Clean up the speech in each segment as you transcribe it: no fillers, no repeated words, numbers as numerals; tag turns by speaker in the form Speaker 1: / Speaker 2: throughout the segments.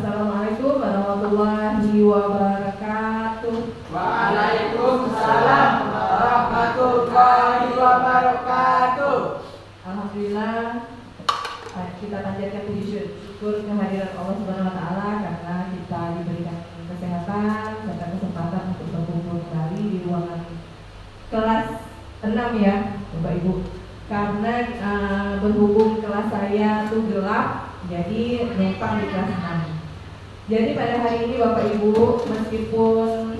Speaker 1: Assalamualaikum warahmatullahi wabarakatuh.
Speaker 2: Waalaikumsalam warahmatullahi wabarakatuh.
Speaker 1: Alhamdulillah, kita panjatkan puji syukur kehadiran Allah Subhanahu wa taala karena kita diberikan kesehatan serta kesempatan untuk berkumpul kembali di ruangan kelas 6 ya, Bapak Ibu. Karena berhubung kelas saya tuh gelap, jadi numpang di kelas 6. Jadi pada hari ini Bapak Ibu, meskipun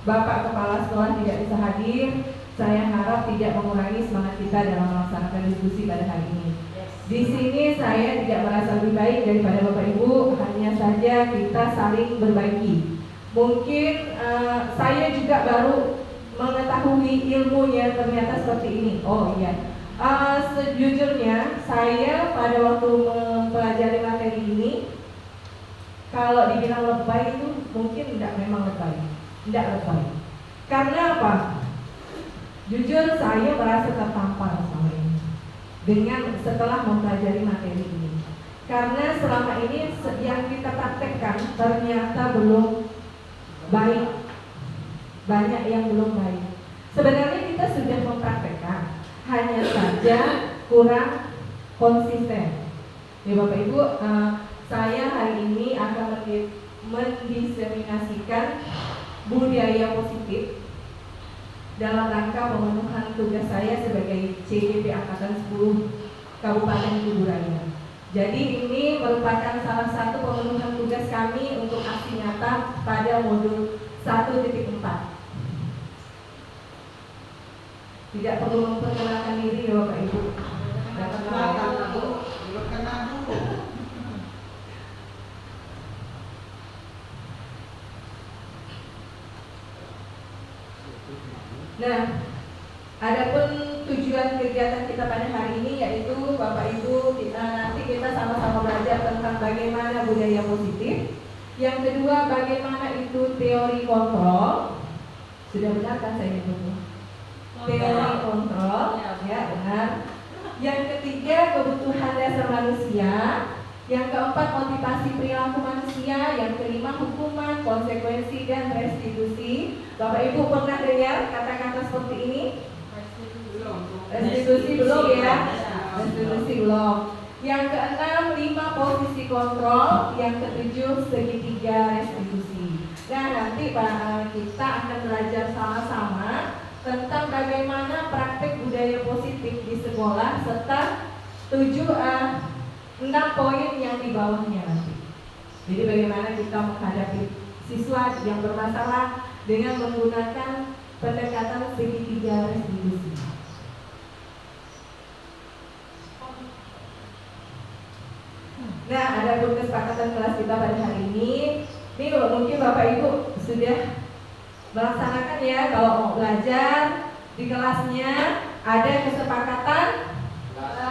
Speaker 1: Bapak Kepala Sekolah tidak bisa hadir, saya harap tidak mengurangi semangat kita dalam melaksanakan diskusi pada hari ini. Di sini saya tidak merasa lebih baik daripada Bapak Ibu, hanya saja kita saling berbagi. Mungkin saya juga baru mengetahui ilmunya ternyata seperti ini. Oh iya, sejujurnya saya pada waktu mempelajari materi ini, kalau dibilang lebay itu mungkin memang tidak lebay. Karena apa? Jujur saya merasa tertampar sama ini setelah mempelajari materi ini. Karena selama ini yang kita praktekkan ternyata belum baik. Banyak yang belum baik. Sebenarnya kita sudah mempraktekkan, hanya saja kurang konsisten. Ya Bapak Ibu, saya hari ini akan mendiseminasikan budaya positif dalam rangka pemenuhan tugas saya sebagai CGP Angkatan 10 Kabupaten Kuburaya. Jadi ini merupakan salah satu pemenuhan tugas kami untuk aksi nyata pada modul 1.4. Tidak perlu memperkenalkan diri ya Bapak Ibu.
Speaker 2: Perkenalkan dulu.
Speaker 1: Nah, adapun tujuan kegiatan kita pada hari ini yaitu Bapak Ibu nanti kita sama-sama belajar tentang bagaimana budaya positif. Yang kedua, bagaimana itu teori kontrol. Sudah benar kan saya nyebutnya? Teori kontrol, ya benar. Yang ketiga, kebutuhan dasar manusia. Yang keempat, motivasi perilaku manusia. Yang kelima, hukuman, konsekuensi, dan restitusi. Bapak Ibu pernah dengar kata-kata seperti ini? Restitusi belum ya? Restitusi belum. Yang keenam, 5 posisi kontrol. Yang ketujuh, segitiga restitusi. Nah, nanti kita akan belajar sama-sama tentang bagaimana praktik budaya positif di sekolah serta 6 poin yang di bawahnya nanti. Jadi bagaimana kita menghadapi siswa yang bermasalah dengan menggunakan pendekatan segitiga restitusi. Nah, ada pun kesepakatan kelas kita pada hari ini. Ini mungkin Bapak Ibu sudah melaksanakan ya, kalau mau belajar di kelasnya ada kesepakatan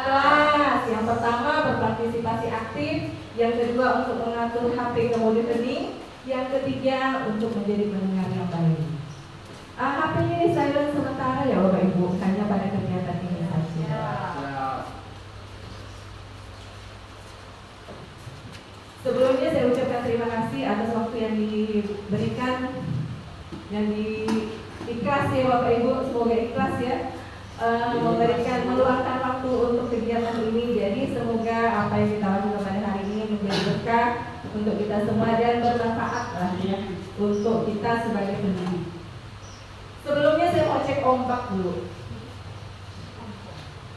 Speaker 1: kelas. Yang pertama berpartisipasi aktif, yang kedua untuk mengatur HP ke mode hening, yang ketiga untuk menjadi pendengar yang baik. HP-nya di silent sementara ya Bapak Ibu, hanya pada kegiatan ini saja. Sebelumnya saya ucapkan terima kasih atas waktu yang diberikan, yang ikhlas ya Bapak Ibu, semoga ikhlas ya. Meluangkan waktu untuk kegiatan ini. Jadi semoga apa yang kita lakukan pada hari ini menjadi berkah untuk kita semua dan bermanfaat lah ya untuk kita sebagai pendidik. Sebelumnya saya mau cek ombak dulu.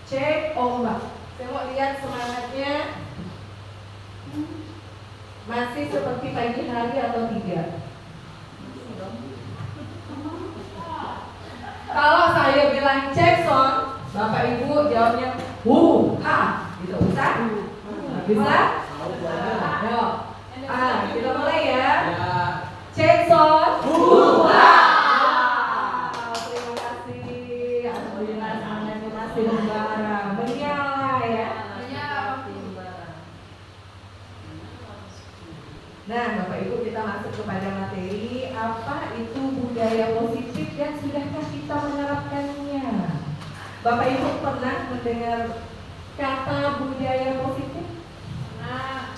Speaker 1: Cek ombak. Saya mau lihat semangatnya masih seperti pagi hari atau tidak. Kalau saya bilang cek sound, Bapak Ibu jawabnya ha, gitu bisa? Bisa? Ayo, kita mulai ya. Cek sound, ha. Terima kasih. Alhamdulillah semangatnya masih membara, menyala ya. Nah, Bapak Ibu kita masuk kepada materi. Apa itu budaya positif dan sudahkah kita menerapkannya? Bapak Ibu pernah mendengar kata budaya positif?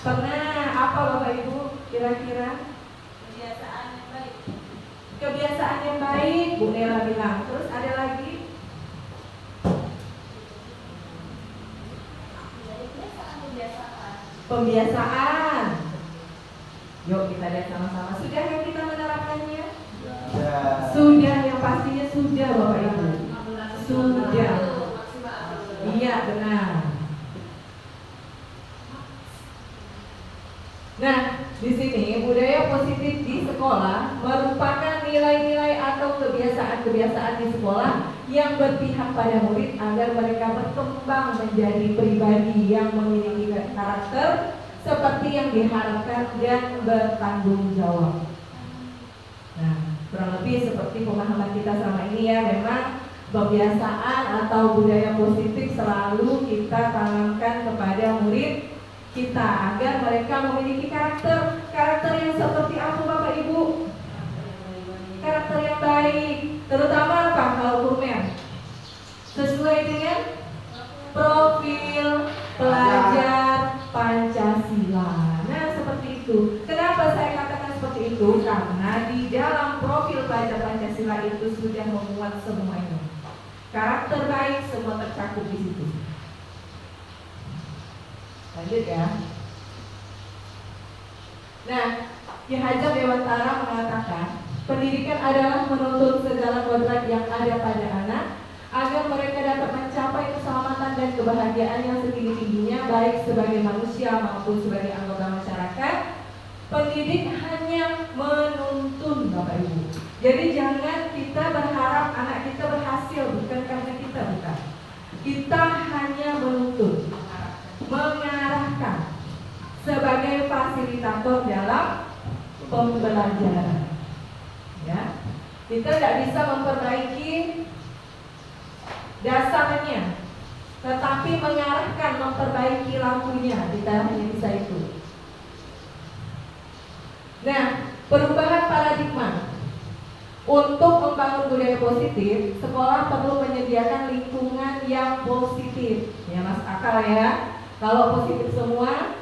Speaker 1: Pernah. Apa Bapak Ibu? kira-kira?
Speaker 3: Kebiasaan yang baik.
Speaker 1: Kebiasaan yang baik, Bu Nela bilang. Terus ada lagi?
Speaker 3: Kebiasaan.
Speaker 1: Pembiasaan. Yuk kita lihat sama-sama. Sudah yang kita menerapkannya?
Speaker 2: Ya.
Speaker 1: Sudah, yang pastinya sudah Bapak Ibu. Sudah. Iya benar. Nah, di sini budaya positif di sekolah merupakan nilai-nilai atau kebiasaan-kebiasaan di sekolah yang berpihak pada murid agar mereka berkembang menjadi pribadi yang memiliki karakter seperti yang diharapkan dan bertanggung jawab. Nah, kurang lebih seperti pemahaman kita selama ini ya, memang kebiasaan atau budaya positif selalu kita tanamkan kepada murid kita agar mereka memiliki karakter yang seperti apa Bapak Ibu? Karakter yang baik, terutama apa kalau Kurmer? Sesuai dengan profil pelajar Pancasila. Nah seperti itu. Kenapa saya katakan seperti itu? Karena di dalam profil pelajar Pancasila itu sudah memuat semuanya. Karakter baik semua tercakup di situ. Lanjut ya. Nah, Ki Hajar Dewantara mengatakan, pendidikan adalah menuntut segala kodrat yang ada pada anak agar mereka dapat mencapai keselamatan dan kebahagiaan yang setinggi-tingginya baik sebagai manusia maupun sebagai anggota masyarakat. Pendidik hanya menuntun Bapak Ibu. Jadi jangan kita berharap anak kita berhasil, bukan karena kita, bukan. Kita hanya menuntun, mengarahkan sebagai fasilitator dalam pembelajaran. Ya, kita tidak bisa memperbaiki dasarnya, tetapi mengarahkan, memperbaiki lampunya. Kita hanya bisa itu. Nah, perubahan paradigma untuk membangun budaya positif, sekolah perlu menyediakan lingkungan yang positif. Ya, mas akal ya. Kalau positif semua,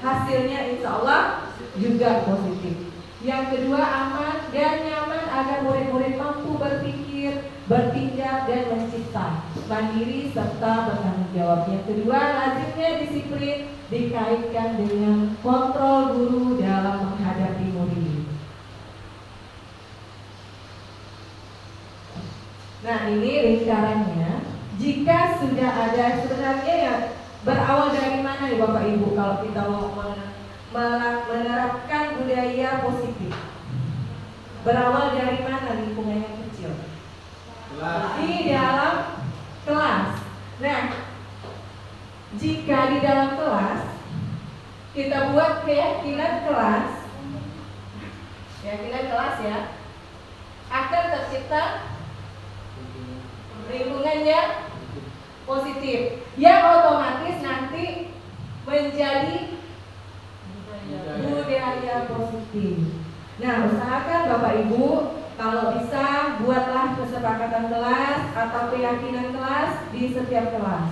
Speaker 1: hasilnya insya Allah juga positif. Yang kedua, aman dan nyaman agar murid-murid mampu berpikir, bertindak dan mencipta, mandiri serta bertanggung jawab. Yang kedua, lazimnya disiplin dikaitkan dengan kontrol guru dalam menghadapi murid. Nah ini lingkarannya. Jika sudah ada, sebenarnya ya berawal dari mana ya Bapak Ibu kalau kita mau menerapkan budaya positif? Berawal dari mana lingkungannya kecil? Di dalam kelas. Nah, jika di dalam kelas kita buat keyakinan kelas ya, akan tercipta lingkungannya positif, yang otomatis nanti menjadi budaya positif. Nah, usahakan Bapak Ibu kalau bisa buatlah kesepakatan kelas atau keyakinan kelas di setiap kelas.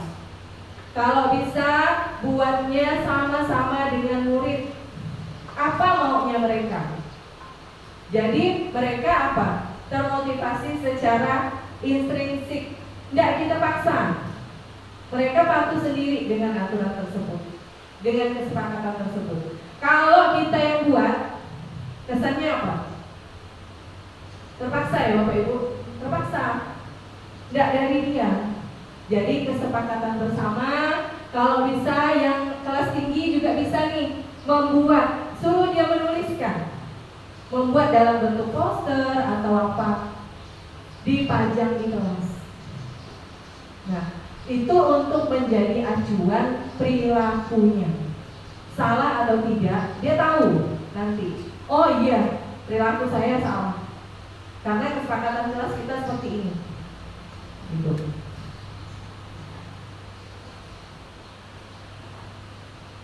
Speaker 1: Kalau bisa buatnya sama-sama dengan murid. Apa maunya mereka? Jadi mereka apa? Termotivasi secara intrinsik. Tidak kita paksa. Mereka patuh sendiri dengan aturan tersebut, dengan kesepakatan tersebut. Kalau kita yang buat, kesannya apa? Terpaksa ya Bapak Ibu? Terpaksa. Tidak dari dia. Jadi kesepakatan bersama. Kalau bisa yang kelas tinggi juga bisa nih membuat, suruh dia menuliskan, membuat dalam bentuk poster atau apa, dipajang di kelas. Nah, itu untuk menjadi acuan perilakunya. Salah atau tidak, dia tahu nanti. Oh iya, perilaku saya salah. Karena kesepakatan kelas kita seperti ini. Gitu.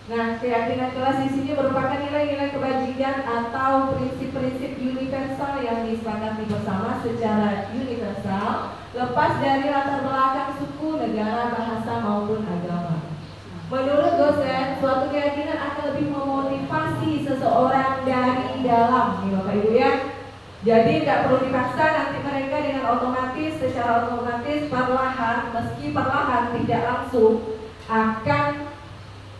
Speaker 1: Nah, keyakinan kelas di sini merupakan nilai-nilai kebajikan atau prinsip-prinsip universal yang disepakati bersama secara universal, lepas dari latar belakang suku, negara, bahasa maupun agama. Menurut dosen, suatu keyakinan akan lebih memotivasi seseorang dan dalam nih Bapak Ibu ya. Jadi tidak perlu dipaksa, nanti mereka dengan otomatis, secara otomatis perlahan, meski perlahan tidak langsung akan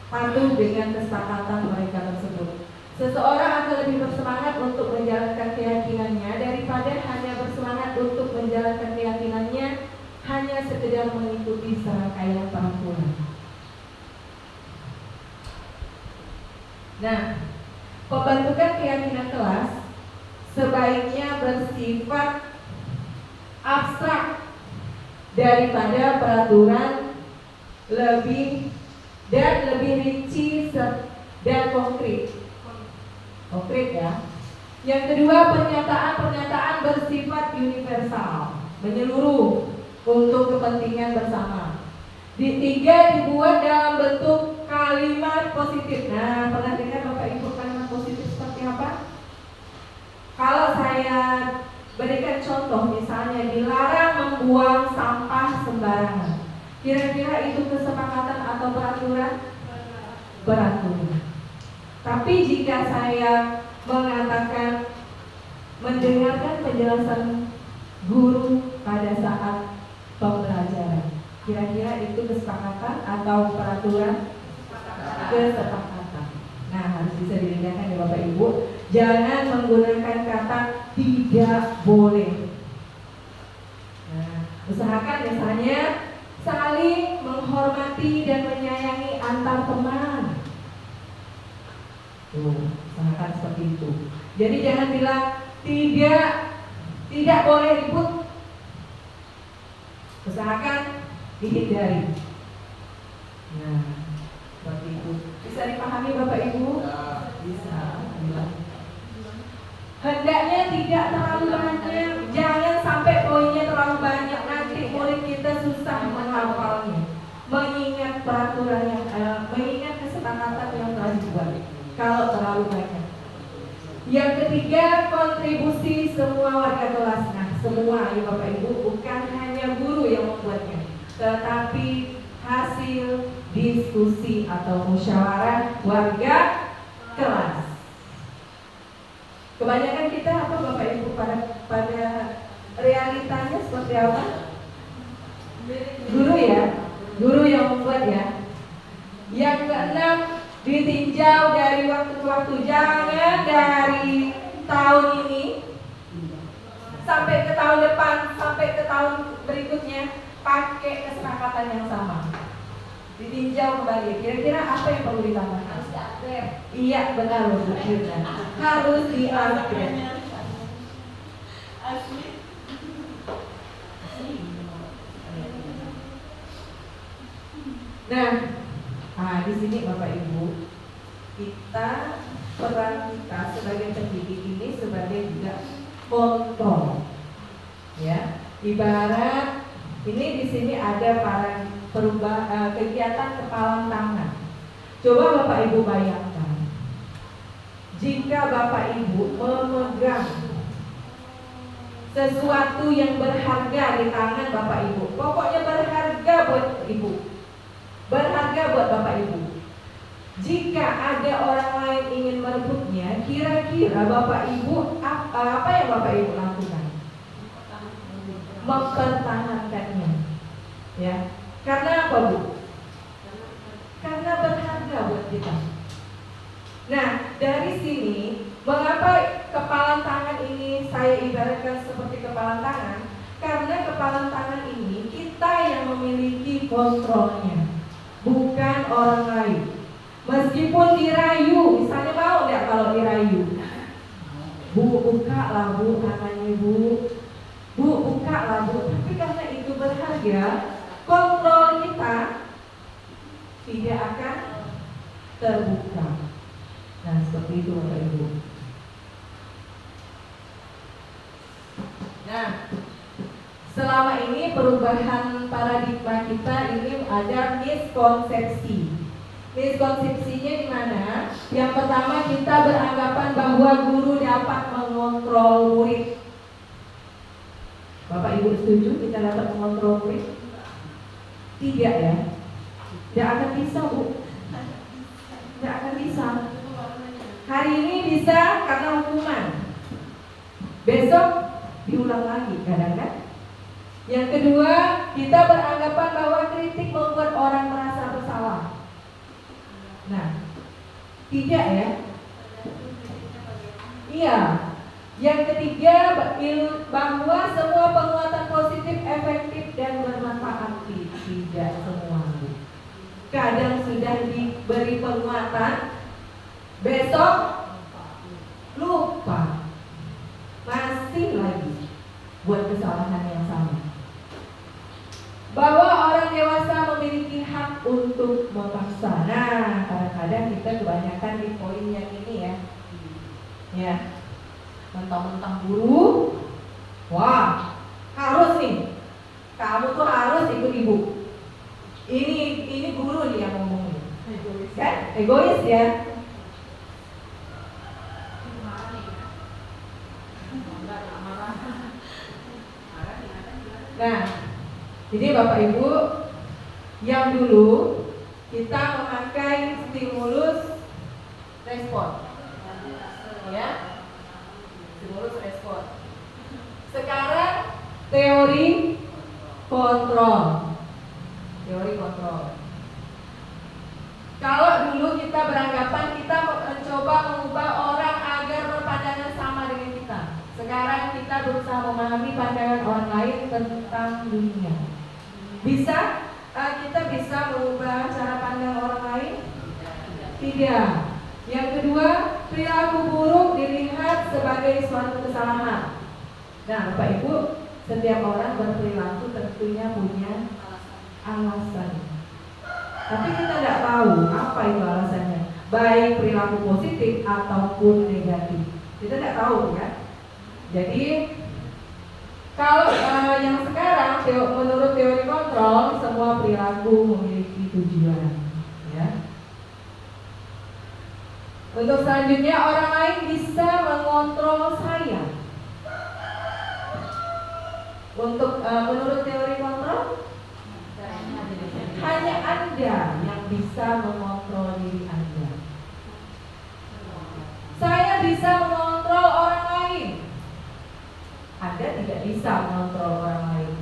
Speaker 1: patuh dengan kesepakatan mereka tersebut. Seseorang akan lebih bersemangat untuk menjalankan keyakinannya daripada hanya bersemangat untuk menjalankan keyakinannya hanya sekedar mengikuti serangkaian peraturan. Nah, pembentukan keyakinan kelas sebaiknya bersifat abstrak daripada peraturan, lebih rinci dan konkret ya. Yang kedua, pernyataan bersifat universal, menyeluruh untuk kepentingan bersama. Tiga, dibuat dalam bentuk kalimat positif. Nah, pernah dengar Bapak Ibu kalimat positif seperti apa? Kalau saya berikan contoh, misalnya dilarang membuang sampah sembarangan. Kira-kira itu kesepakatan atau peraturan? Peraturan. Tapi jika saya mengatakan mendengarkan penjelasan guru pada saat pembelajaran, kira-kira itu kesepakatan atau peraturan? Kesepakatan. Nah, harus bisa dibedakan ya Bapak Ibu. Jangan menggunakan kata tidak boleh. Nah, usahakan misalnya saling menghormati dan menyayangi antar teman. Usahakan seperti itu. Jadi jangan bilang tidak boleh ribut. Usahakan dihindari. Nah, seperti itu. Bisa dipahami Bapak Ibu? Bisa. Hendaknya tidak terlalu banyak. Jangan sampai poinnya terlalu banyak. Nanti murid kita susah menghafalnya. Mengingat peraturan mengingat kesepakatan yang telah dibuat. Kalau terlalu banyak. Yang ketiga, kontribusi semua warga kelas. Nah, semua ya Bapak Ibu, bukan hanya guru yang membuatnya, tetapi hasil diskusi atau musyawarah warga kelas. Kebanyakan kita apa Bapak Ibu pada realitanya seperti apa? Guru ya, guru yang membuat ya. Yang keenam, ditinjau dari waktu ke waktu. Jangan dari tahun ini sampai ke tahun depan, sampai ke tahun berikutnya pakai kesepakatan yang sama. Ditinjau kembali. Kira-kira apa yang perlu ditambahkan?
Speaker 3: Harus di-upgrade.
Speaker 1: Iya, benar Bu. Harus di-upgrade. Nah, di sini Bapak Ibu, peran kita sebagai pendidik ini sebagai juga kontrol, ya. Ibarat ini di sini ada kegiatan kepalan tangan. Coba Bapak Ibu bayangkan, jika Bapak Ibu memegang sesuatu yang berharga di tangan Bapak Ibu, pokoknya berharga buat Ibu, berharga buat Bapak Ibu. Jika ada orang lain ingin merebutnya, kira-kira Bapak Ibu apa yang Bapak Ibu lakukan? Mempertahankannya, ya. Karena apa Bu? Karena berharga buat kita. Nah, dari sini mengapa kepalan tangan ini saya ibaratkan seperti kepalan tangan? Karena kepalan tangan ini kita yang memiliki kontrolnya, bukan orang lain. Meskipun dirayu, misalnya mau nggak kalau dirayu? Bu, buka lah Bu tangannya Bu. Bu, buka lah Bu. Tapi karena itu berharga, kontrol kita tidak akan terbuka. Nah, seperti itu Bapak Ibu. Nah, selama ini perubahan paradigma kita ini ada miskonsepsi. Miskonsepsinya di mana? Yang pertama, kita beranggapan bahwa guru dapat mengontrol murid. Bapak Ibu setuju kita dapat mengontrol murid? Tidak ya? Tidak akan bisa Bu. Tidak akan bisa. Hari ini bisa karena hukuman, besok diulang lagi kadang kan. Yang kedua, kita beranggapan bahwa kritik membuat orang merasa bersalah. Nah, tidak ya. Iya. Yang ketiga, bahwa semua penguatan positif efektif dan bermanfaat. Tidak semua. Kadang sudah diberi penguatan, besok lupa, masih lagi buat kesalahan yang sama. Bahwa orang dewasa memiliki hak untuk memaksa. Nah, kadang-kadang kita kebanyakan di poin yang ini ya. Ya, mentang-mentang guru, wah, harus nih, kamu tuh harus ikut ibu. Ini guru nih yang ngomongin. Kan? Egois ya. Nah, jadi Bapak Ibu, yang dulu kita memakai stimulus respon, ya, stimulus respon. Sekarang teori kontrol. Kalau dulu kita beranggapan kita mencoba mengubah orang agar berpandangan sama dengan kita. Sekarang kita berusaha memahami pandangan orang lain tentang dunia. Kita bisa mengubah cara pandang orang lain? Tidak. Yang kedua, perilaku buruk dilihat sebagai suatu kesalahan. Nah, Bapak Ibu, setiap orang berperilaku tentunya punya alasan. Tapi kita tidak tahu apa itu alasannya, baik perilaku positif ataupun negatif. Kita tidak tahu ya. Jadi kalau yang sekarang menurut teori kontrol, semua perilaku memiliki tujuan. Ya. Untuk selanjutnya, orang lain bisa mengontrol saya. Untuk menurut teori kontrol, hanya Anda yang bisa mengontrol diri Anda. Saya bisa mengontrol orang lain. Anda tidak bisa mengontrol orang lain.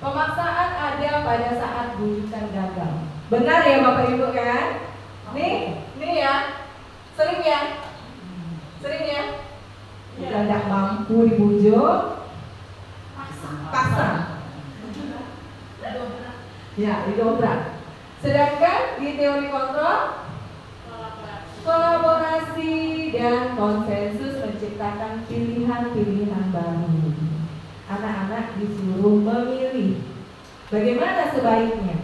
Speaker 1: Pemaksaan ada pada saat bujukan gagal. Benar ya Bapak Ibu kan? Nih ya. Sering ya? Kita tidak mampu dibujuk, paksa. Ya, didobrak. Sedangkan di teori kontrol, kolaborasi dan konsensus menciptakan pilihan-pilihan baru. Anak-anak disuruh memilih bagaimana sebaiknya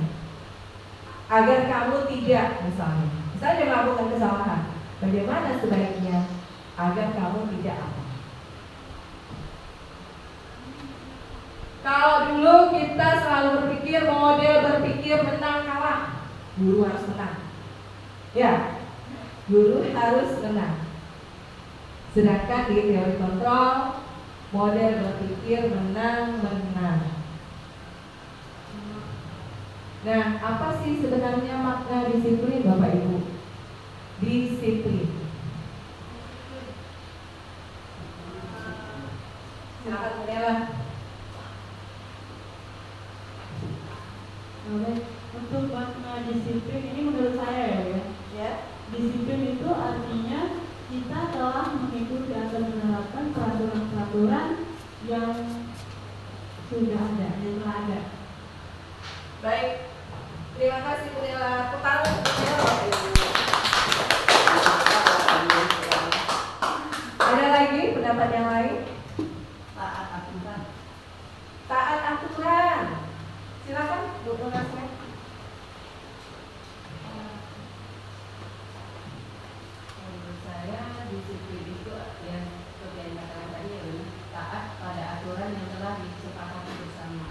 Speaker 1: agar kamu tidak misalnya melakukan kesalahan. Bagaimana sebaiknya agar kamu tidak apa? Kalau dulu kita selalu model berpikir menang kalah, guru harus menang. Ya, guru harus menang. Sedangkan di teori kontrol, model berpikir menang. Nah, apa sih sebenarnya makna disiplin Bapak Ibu? Disiplin. Silakan Bella.
Speaker 4: Untuk makna disiplin ini menurut saya ya. Disiplin itu artinya kita telah mengikuti atau menerapkan peraturan-peraturan yang sudah ada, yang telah ada.
Speaker 1: Baik, terima kasih Bu Nela. Pertanyaan ada lagi pendapat yang lain? Taat aturan. Silakan Bu Nurasnya.
Speaker 5: Menurut saya disiplin itu yang seperti yang katakan tadi taat pada aturan yang telah disepakati bersama.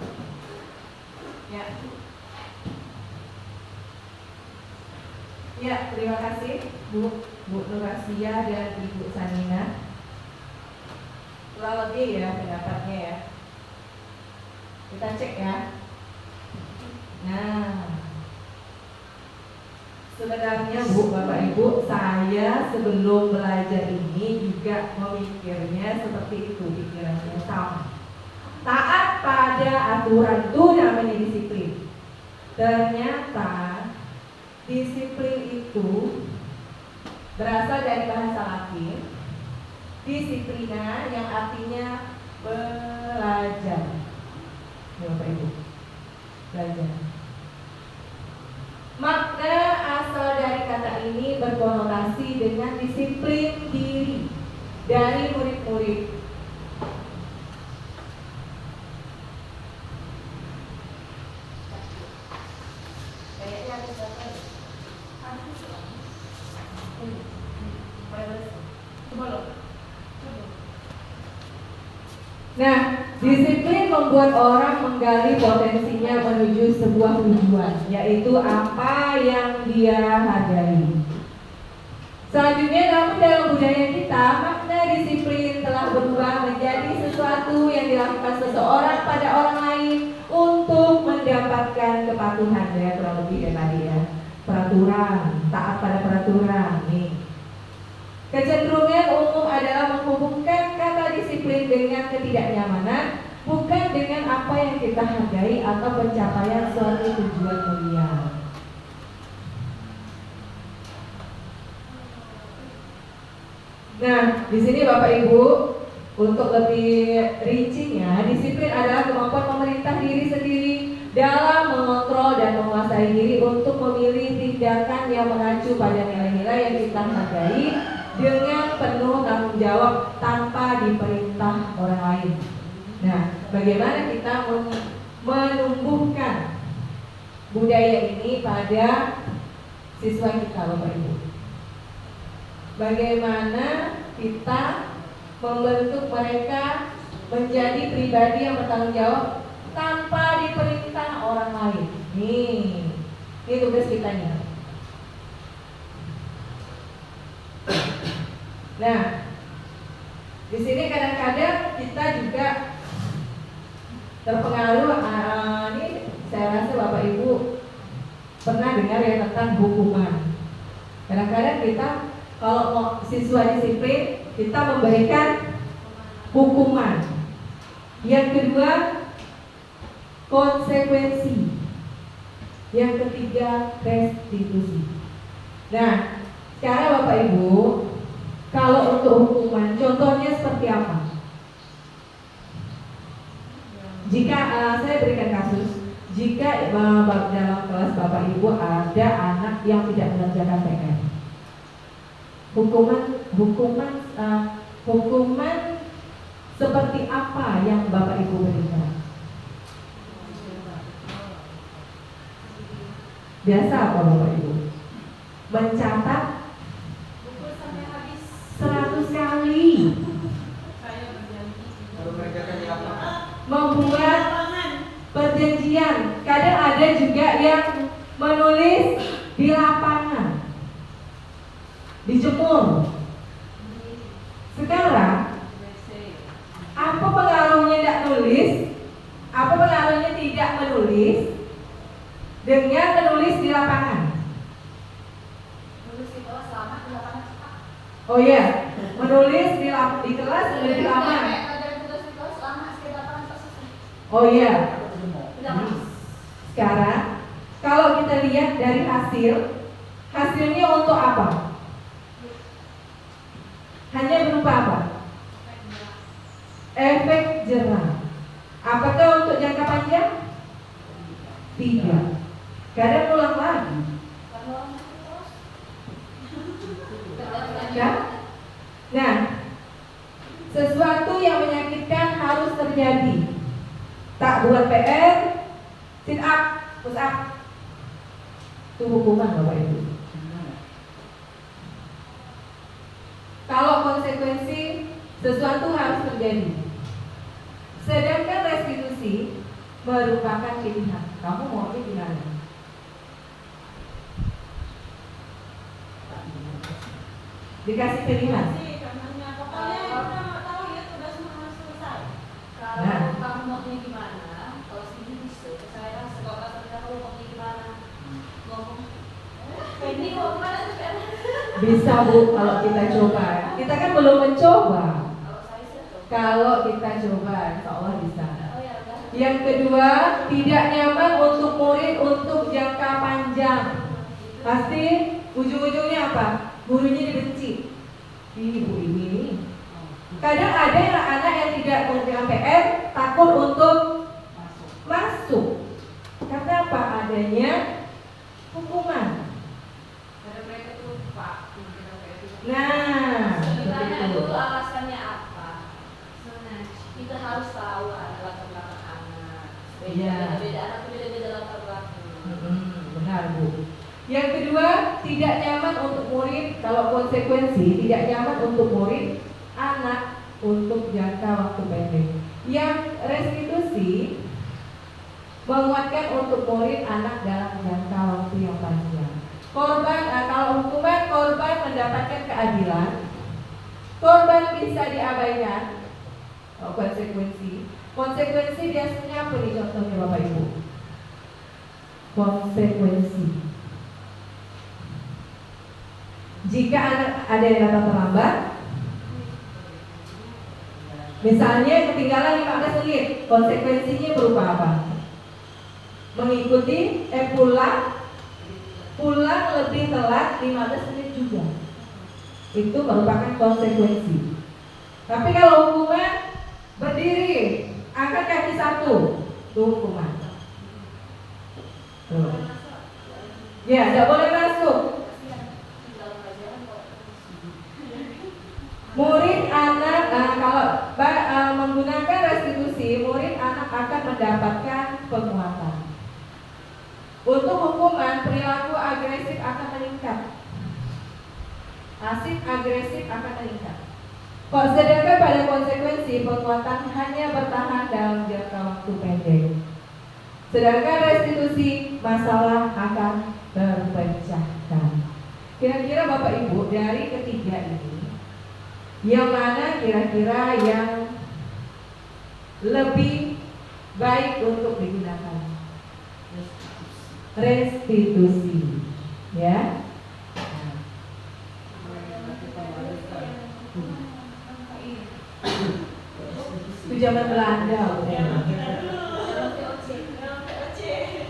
Speaker 1: Ya. Ya, terima kasih Bu Nurasia dan Ibu Sanina. Kurang lebih ya pendapatnya ya. Kita cek ya. Nah, Sebenarnya Bu, Bapak Ibu, saya sebelum belajar ini juga memikirnya seperti itu, pikirannya sama. Taat pada aturan itu namanya disiplin. Ternyata disiplin itu berasal dari bahasa Latin disiplina, yang artinya belajar. Ya, Bapak Ibu, belajar. Makna asal dari kata ini berkonotasi dengan disiplin diri dari murid-murid. Kayaknya ada satu. Nah, disiplin membuat orang menggali potensinya menuju sebuah tujuan, yaitu apa yang dia hargai. Selanjutnya, namun dalam budaya kita, makna disiplin telah berubah menjadi sesuatu yang dilakukan seseorang pada orang lain untuk mendapatkan kepatuhan, ya kurang lebih dari tadi ya. Peraturan, taat pada peraturan nih. Kecenderungan umum adalah menghubungkan kata disiplin dengan ketidaknyamanan, bukan dengan apa yang kita hargai atau pencapaian suatu tujuan mulia. Nah, di sini Bapak Ibu, untuk lebih rincinya, disiplin adalah kemampuan memerintah diri sendiri dalam mengontrol dan menguasai diri untuk memilih tindakan yang mengacu pada nilai-nilai yang kita hargai dengan penuh tanggung jawab tanpa diperintah orang lain. Nah, bagaimana kita menumbuhkan budaya ini pada siswa kita, Bapak Ibu? Bagaimana kita membentuk mereka menjadi pribadi yang bertanggung jawab tanpa diperintah orang lain? Ini tugas kita nih. Nah, di sini kadang-kadang kita juga terpengaruh. Ini saya rasa Bapak Ibu pernah dengar ya tentang hukuman. Kadang-kadang kita kalau mau siswa disiplin, kita memberikan hukuman. Yang kedua, konsekuensi. Yang ketiga, restitusi. Nah, sekarang Bapak Ibu, kalau untuk hukuman, contohnya seperti apa? Jika saya berikan kasus, jika dalam kelas Bapak Ibu ada anak yang tidak mengerjakan PR, hukuman seperti apa yang Bapak Ibu berikan? Biasa apa Bapak Ibu? Mencatat
Speaker 3: Buku sampai habis.
Speaker 1: 100 kali,
Speaker 3: Saya berjanji.
Speaker 2: Baru mengerjakan di lapangan.
Speaker 1: membuat perjanjian. Kadang ada juga yang menulis di lapangan, dijemur. Sekarang apa pengaruhnya tidak nulis? Apa pengaruhnya tidak menulis dengan menulis di lapangan?
Speaker 3: Nulis di bawah selamat di lapangan cepat.
Speaker 1: Oh iya, menulis di kelas lebih lama.
Speaker 3: Ada tugas di bawah selamat di lapangan selesai.
Speaker 1: Oh iya.
Speaker 3: Udah habis.
Speaker 1: Sekarang kalau kita lihat dari hasilnya untuk apa? Hanya berupa apa? Efek jerah. Apakah untuk jangka panjang? Tidak. Kadang ulang lagi. Ya? Nah, sesuatu yang menyakitkan harus terjadi. Tak buat PR, sit up, push up. Itu hukuman Bapak Ibu. Kalau konsekuensi, sesuatu harus terjadi. Sedangkan restitusi merupakan pilihan. Kamu maunya gimana? Dikasih pilihan.
Speaker 3: Pokoknya udah nggak tahu ya tugasmu harus selesai.
Speaker 5: Kalau
Speaker 1: Nah.
Speaker 5: kamu maunya gimana, kalau sini bisa. Saya sekolah tidak tahu maunya gimana. Ngomong,
Speaker 3: Ini mau kemana tuh kan?
Speaker 1: Bisa Bu, kalau kita coba. Kita kan belum mencoba.
Speaker 3: Kalau saya sih tuh.
Speaker 1: Kalau kita coba, insya Allah bisa.
Speaker 3: Oh ya udah.
Speaker 1: Yang kedua, tidak nyaman untuk murid untuk jangka panjang. Pasti ujung-ujungnya apa? Gurunya dibenci. Ibu ini. Kadang ada yang anak yang tidak mengerjakan PR takut untuk masuk. Karena apa? Adanya hukuman.
Speaker 5: Karena mereka tuh lupa mungkin apa itu.
Speaker 1: Nah,
Speaker 3: Sebenarnya
Speaker 1: seperti
Speaker 3: dulu
Speaker 1: itu.
Speaker 3: alasannya apa? Kita harus tahu ada latar belakang anak.
Speaker 1: Iya.
Speaker 3: Beda-beda anak tuh beda-beda latar belakang.
Speaker 1: Benar Bu. Yang kedua, tidak nyaman untuk murid. Kalau konsekuensi, tidak nyaman untuk murid anak untuk jangka waktu pendek. Yang restitusi menguatkan untuk murid anak dalam jangka waktu yang panjang. Korban, kalau hukuman korban mendapatkan keadilan, korban bisa diabaikan. Oh, konsekuensi biasanya apa nih contohnya Bapak Ibu? Konsekuensi. Jika anak ada yang datang terlambat, misalnya ketinggalan 15 menit, konsekuensinya berupa apa? Mengikuti pulang lebih telat 15 menit juga. Itu merupakan konsekuensi. Tapi kalau hukuman berdiri, angkat kaki satu, itu hukuman. Tuh. Ya, tidak boleh masuk. Murid anak kalau menggunakan restitusi, murid anak akan mendapatkan penguatan. Untuk hukuman, perilaku agresif akan meningkat. Asik agresif akan meningkat. Sedangkan pada konsekuensi, penguatan hanya bertahan dalam jangka waktu pendek. Sedangkan restitusi, masalah akan terpecahkan. Kira-kira Bapak Ibu dari ketiga ini, yang mana kira-kira yang lebih baik untuk digunakan? Restitusi, ya. Itu zaman Belanda.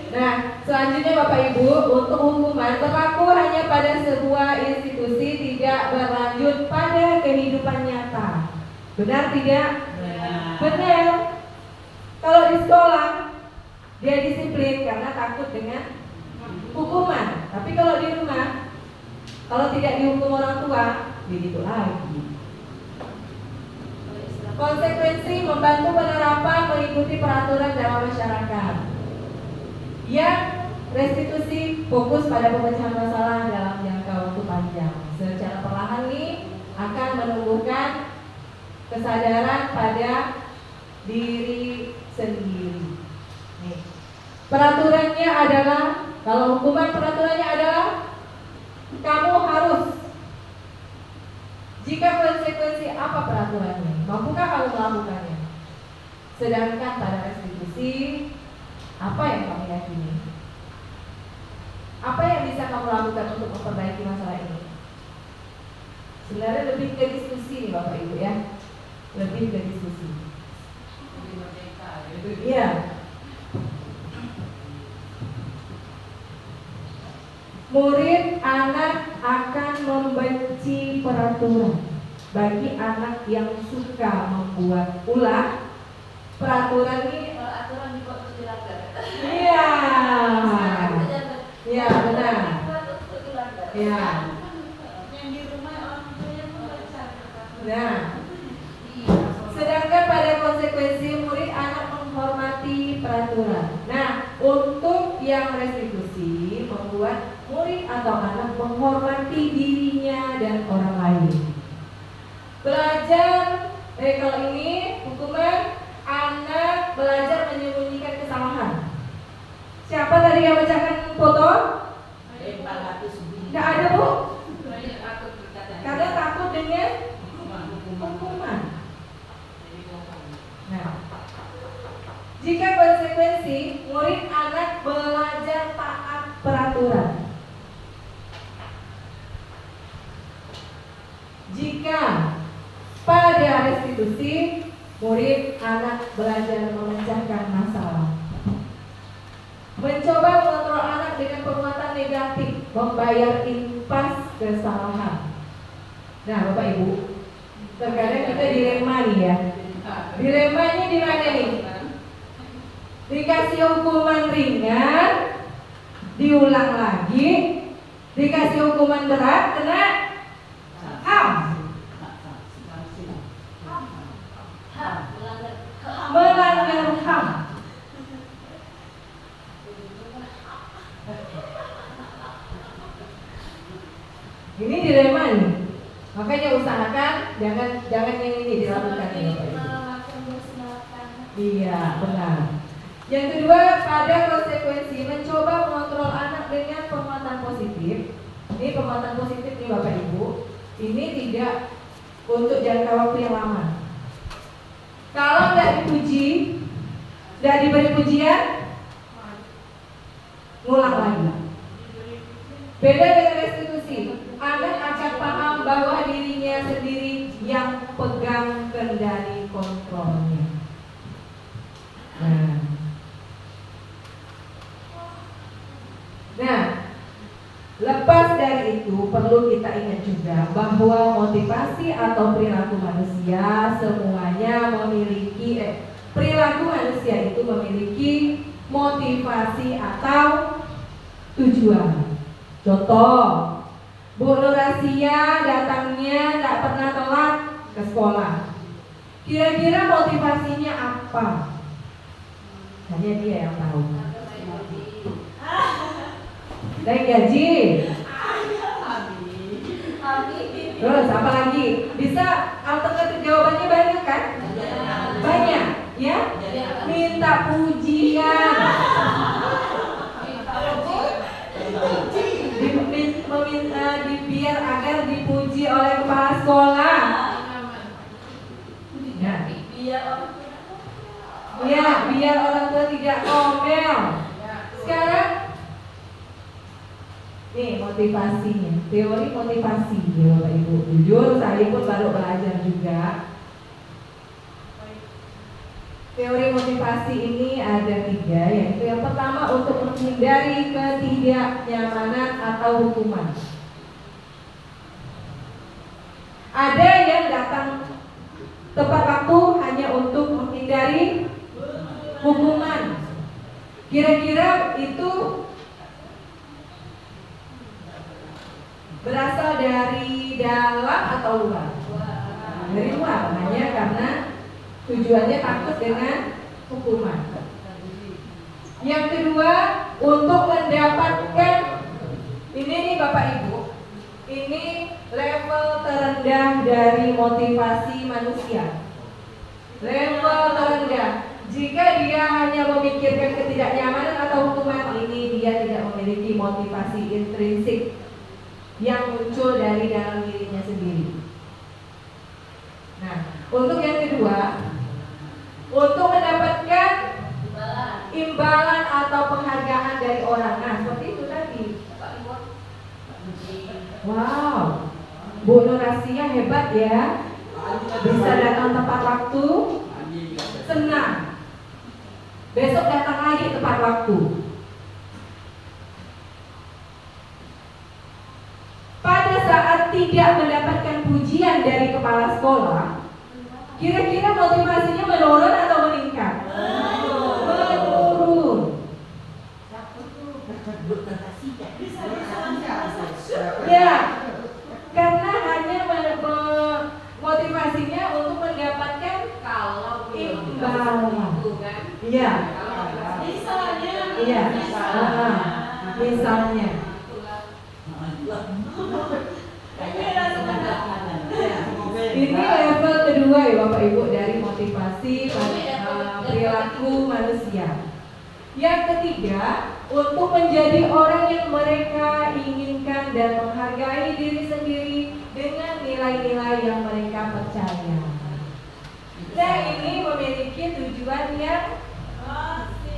Speaker 1: Nah, selanjutnya Bapak Ibu, untuk hukuman berlaku hanya pada sebuah institusi, tidak berlanjut pada kehidupan nyata. Benar tidak? Benar. Kalau di sekolah dia disiplin karena takut dengan hukuman. Tapi kalau di rumah, kalau tidak dihukum orang tua, begitu lagi. Konsekuensi membantu penerapan mengikuti peraturan dalam masyarakat. Yang restitusi fokus pada pemecahan masalah dalam jangka waktu panjang. Secara perlahan ini akan menumbuhkan kesadaran pada diri sendiri. Nih. Peraturannya adalah, kalau hukuman peraturannya adalah kamu harus. Jika konsekuensi, apa peraturannya? Mampukah kamu melakukannya? Sedangkan pada restitusi, apa yang kamu yakini? Apa yang bisa kamu lakukan untuk memperbaiki masalah ini? Sebenarnya lebih ke diskusi nih Bapak Ibu ya. Lebih ke diskusi. Iya. Murid anak akan membenci peraturan. Bagi anak yang suka membuat ulah, peraturan ini
Speaker 3: Aturan dibuat untuk dilanggar.
Speaker 1: iya. Iya, benar.
Speaker 3: Dibuat untuk dilanggar.
Speaker 1: Iya.
Speaker 3: Yang di rumah orang tuanya membaca.
Speaker 1: Nah, sedangkan pada konsekuensi murid anak menghormati peraturan. Nah, untuk yang restitusi membuat murid atau anak menghormati dirinya dan orang lain. Belajar, kalau ini hukuman anak belajar menyembunyikan kesalahan. Siapa tadi yang bacakan foto? Nggak ada Bu. Karena takut dengan hukuman. Nah, jika konsekuensi, murid anak belajar taat peraturan. pada restitusi, murid anak belajar memecahkan masalah. Mencoba mengontrol anak dengan penguatan negatif, membayar impas kesalahan. Nah, Bapak Ibu, terkadang kita dilema nih ya. Dilemanya di mana nih? Dikasih hukuman ringan, diulang lagi, dikasih hukuman berat, kena HAM. Melanggar HAM. Ini dilema nih. Makanya usahakan jangan yang ini dilakukan ya, Bapak Ibu. Iya, benar. Yang kedua, pada konsekuensi mencoba mengontrol anak dengan penguatan positif. Ini penguatan positif nih Bapak Ibu. Ini tidak untuk jangka waktu yang lama. Kalau tidak dipuji, tidak diberi pujian, ngulang lagi. Beda dengan restitusi. Anak akan paham bahwa dirinya sendiri yang pegang kendali kontrolnya. Nah, lepas dari itu perlu kita ingat juga bahwa motivasi atau perilaku manusia semuanya memiliki perilaku manusia itu memiliki motivasi atau tujuan. Contoh, Bu Nurasia datangnya tak pernah telat ke sekolah. Kira-kira motivasinya apa? Hanya dia yang tahu. Naik gaji. Terus apa lagi? Bisa alternatif jawabannya banyak kan? Banyak, ya? Minta pujian. Biar agar dipuji oleh kepala sekolah. Ya, biar orang tua tidak ngomel. Sekarang nih motivasinya, teori motivasi ya Bapak Ibu. Jujur saya pun baru belajar juga. Teori motivasi ini ada 3, yaitu yang pertama untuk menghindari ketidaknyamanan atau hukuman. Ada yang datang tepat waktu hanya untuk menghindari hukuman. Kira-kira itu berasal dari dalam atau luar? Dari luar, hanya karena tujuannya takut dengan hukuman. Yang kedua, untuk mendapatkan ini nih Bapak Ibu, ini level terendah dari motivasi manusia. Level terendah. Jika dia hanya memikirkan ketidaknyamanan atau hukuman, ini dia tidak memiliki motivasi intrinsik yang muncul dari dalam dirinya sendiri. Nah, untuk yang kedua, untuk mendapatkan imbalan atau penghargaan dari orang. Nah, seperti itu tadi. Wow, Bu Nurasia hebat ya. Bisa datang tepat waktu. Senang. Besok datang lagi tepat waktu. Pada saat tidak mendapatkan pujian dari kepala sekolah, kira-kira motivasinya menurun atau meningkat? Menurun. Ya, karena hanya motivasinya untuk mendapatkan imbalan. Iya. Iya. Misalnya. Ini level kedua ya Bapak Ibu dari motivasi perilaku manusia. Yang ketiga, untuk menjadi orang yang mereka inginkan dan menghargai diri sendiri dengan nilai-nilai yang mereka percaya. Nah, ini memiliki tujuan yang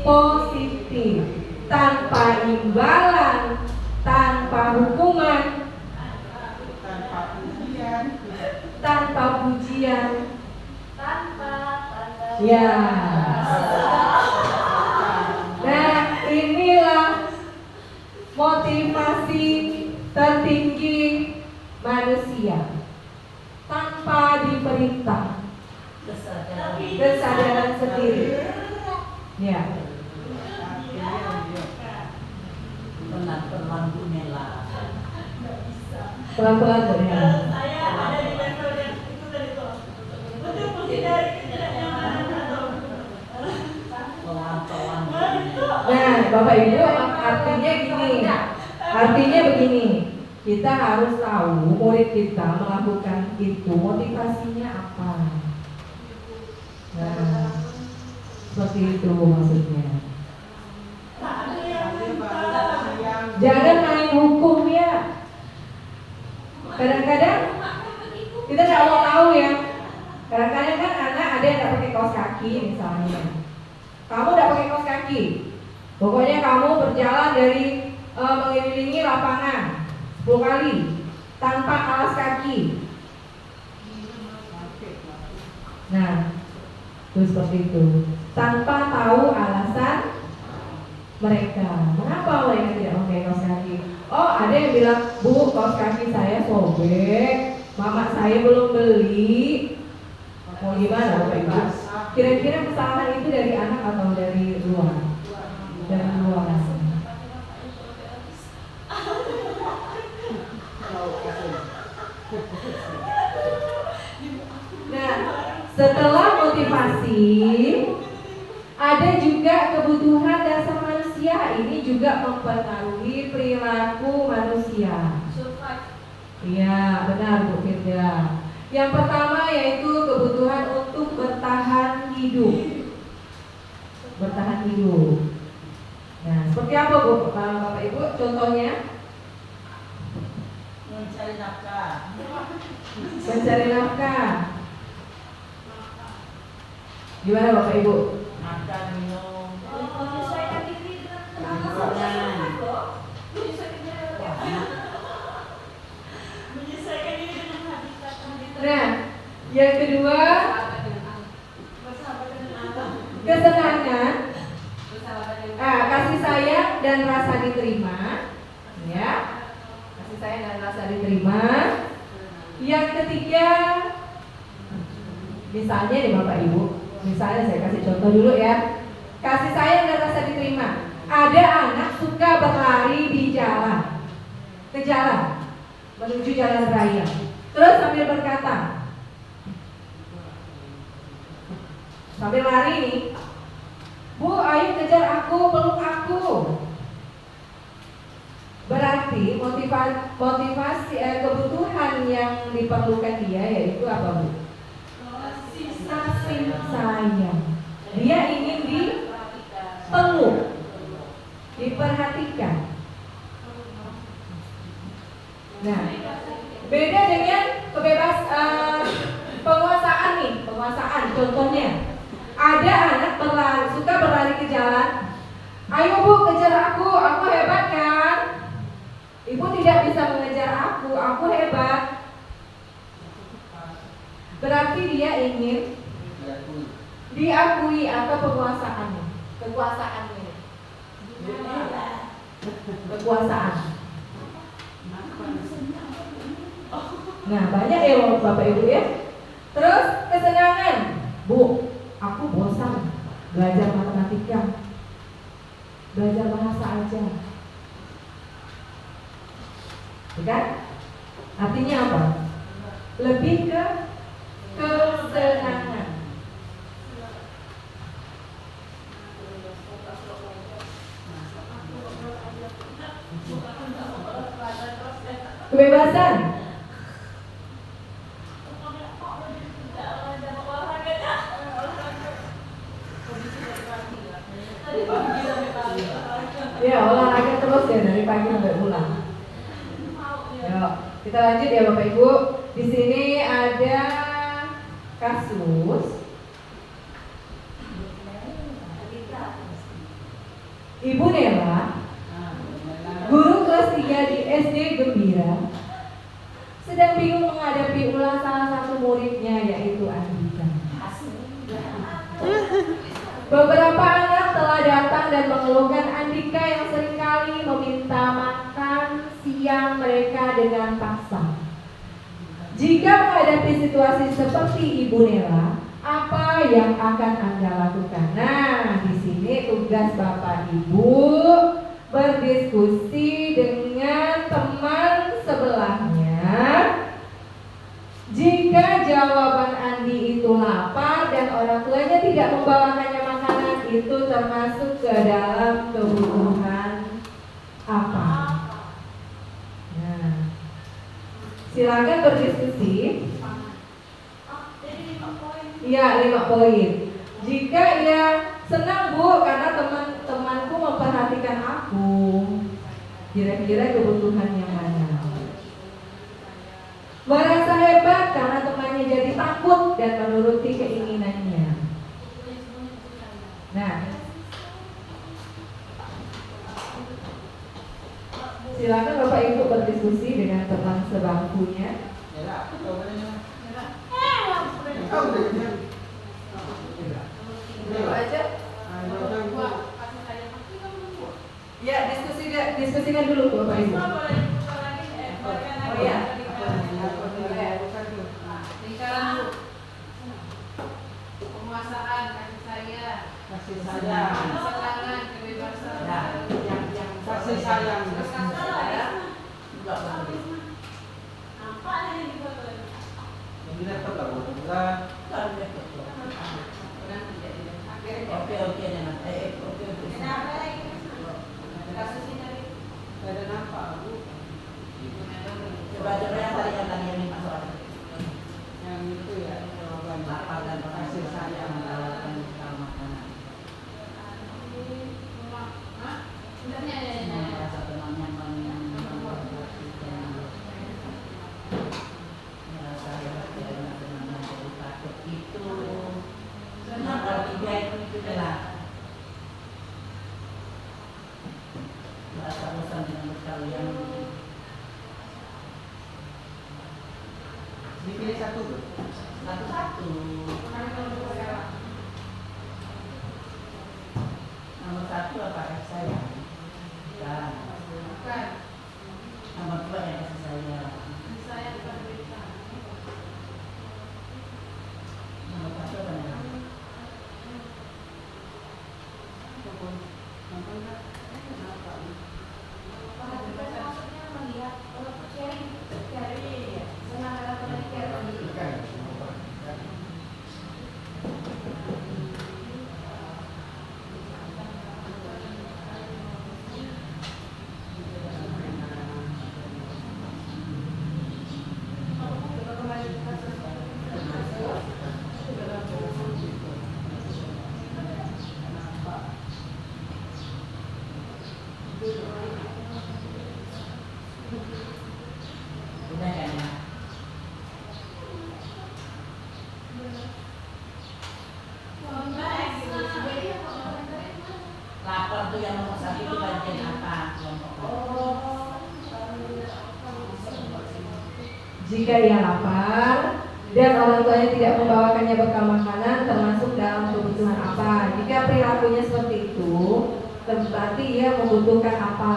Speaker 1: positif, tanpa imbalan, tanpa hukuman, tanpa pujian, Ya. Nah, inilah motivasi tertinggi manusia tanpa diperintah, kesadaran sendiri. Ya.
Speaker 6: Pelan-pelan bunyilah.
Speaker 1: Pelan-pelan ya.
Speaker 4: Saya ada di level yang itu tadi tuh. Untuk menghindari ketidaknyamanan atau
Speaker 6: Pelan-pelan.
Speaker 1: Nah, Bapak Ibu, artinya begini, kita harus tahu murid kita melakukan itu motivasinya apa. Nah, seperti itu maksudnya. Jangan main hukum ya. Kadang-kadang kita nggak mau tahu ya. Kadang-kadang kan anak ada yang nggak pakai kaos kaki misalnya. Kamu nggak pakai kaos kaki. Pokoknya kamu berjalan dari mengelilingi lapangan 10 kali tanpa alas kaki. Nah, itu seperti itu. Tanpa tahu alasan mereka. Kenapa mereka tidak pakai kaos kaki? Oh, ada yang bilang, Bu, kaos kaki saya sobek, mama saya belum beli. Mau gimana, Bapak Ibu? Kira-kira kesalahan itu dari anak atau dari luar? Dari luar. Nah, setelah motivasi, ada juga kebutuhan dasar manusia. Ini juga mempengaruhi perilaku manusia. Iya, benar Bu Firda. Yang pertama yaitu kebutuhan untuk bertahan hidup. Bertahan hidup. Nah, seperti apa Bu, Bapak Ibu? Contohnya?
Speaker 6: Mencari nafkah.
Speaker 1: Mencari nafkah. Gimana Bapak Ibu?
Speaker 6: Makan, minum.
Speaker 3: Menyesuaikan diri dengan
Speaker 6: Lingkungan.
Speaker 4: menyesuaikan diri dengan habitat.
Speaker 1: Nah, yang kedua, kesenangan, kasih sayang dan rasa diterima, ya, kasih sayang dan rasa diterima. Yang ketiga, misalnya nih Bapak Ibu, misalnya saya kasih contoh dulu ya, kasih sayang dan rasa diterima. Ada anak suka berlari di jalan, ke jalan, menuju jalan raya, terus sambil berkata, sambil lari nih, Bu, ayo kejar aku, peluk aku. Berarti motivasi kebutuhan yang diperlukan dia yaitu apa Bu? Kasih sayang. Dia ingin dipeluk, diperhatikan. Nah, beda dengan penguasaan nih, penguasaan. Contohnya, ada anak suka berlari ke jalan. Ayo Bu, kejar aku hebat kan? Ibu tidak bisa mengejar aku hebat. Berarti dia ingin diakui atau kekuasaannya. Nah, banyak ya Bapak Ibu ya. Terus kesenangan, Bu, aku bosan belajar matematika, belajar bahasa aja. Kan? Artinya apa? Lebih ke kesenangan. Kebebasan. Ya, olahraga terus ya dari pagi sampai pulang. Yuk, kita lanjut ya Bapak Ibu. Di sini ada kasus Ibu Nela, guru kelas 3 di SD Gembira, sedang bingung menghadapi ulah salah satu muridnya yaitu Andika. Beberapa anak telah datang dan mengeluhkan Andika yang seringkali meminta makan siang mereka dengan paksa. Jika menghadapi situasi seperti Ibu Nela, apa yang akan Anda lakukan? Nah, di sini tugas Bapak Ibu berdiskusi dengan teman sebelahnya. Jika jawaban Andi itu lapar dan orang tuanya tidak membawakannya makanan, itu termasuk ke dalam kebutuhan apa? Nah, silakan berdiskusi. Iya, 5 poin. Jika ia senang Bu, karena teman-temanku memperhatikan aku, kira-kira kebutuhan yang mana? Merasa hebat karena temannya jadi takut dan menuruti keinginannya. Nah, silakan Bapak Ibu berdiskusi dengan teman sebangkunya. Aja. Ya, diskusikan dulu Bapak Ibu. Oh ya.
Speaker 5: Bicara dulu. Penguasaan kasih sayang, kesenangan, kebebasan,
Speaker 6: yang
Speaker 2: Kasih sayang.
Speaker 6: enggak boleh.
Speaker 2: Ini dapat lah, bukan?
Speaker 6: Oke Nena. Oke.
Speaker 2: Ada nampak Bu?
Speaker 6: Coba yang tadi yang masuk ada.
Speaker 2: Yang itu ya jawaban.
Speaker 6: Lapar dan kasih sayang mendapatkan makanan. Merasa tenang nyaman, merasa hebat dan tenang dari takut itu. Nomor 3 itu adalah merasa bosan dengan bekal yang
Speaker 2: Dipilih satu Bu.
Speaker 6: satu-satu. Nomor 1 apa kasih sayang? Bukan. Nomor 2 yang kasih sayang. Nomor 1 apa namanya?
Speaker 2: Nonton nggak? Kenapa Bu?
Speaker 3: Maksudnya melihat sharing, senang dalam penelitian.
Speaker 6: Udah kan ya? Lapar tuh yang nomor 1 itu bagian apa?
Speaker 1: Jika ia lapar dan orang tuanya tidak membawakannya bekal makanan, termasuk dalam kebutuhan apa? Jika perilakunya seperti itu, berarti ia membutuhkan apa?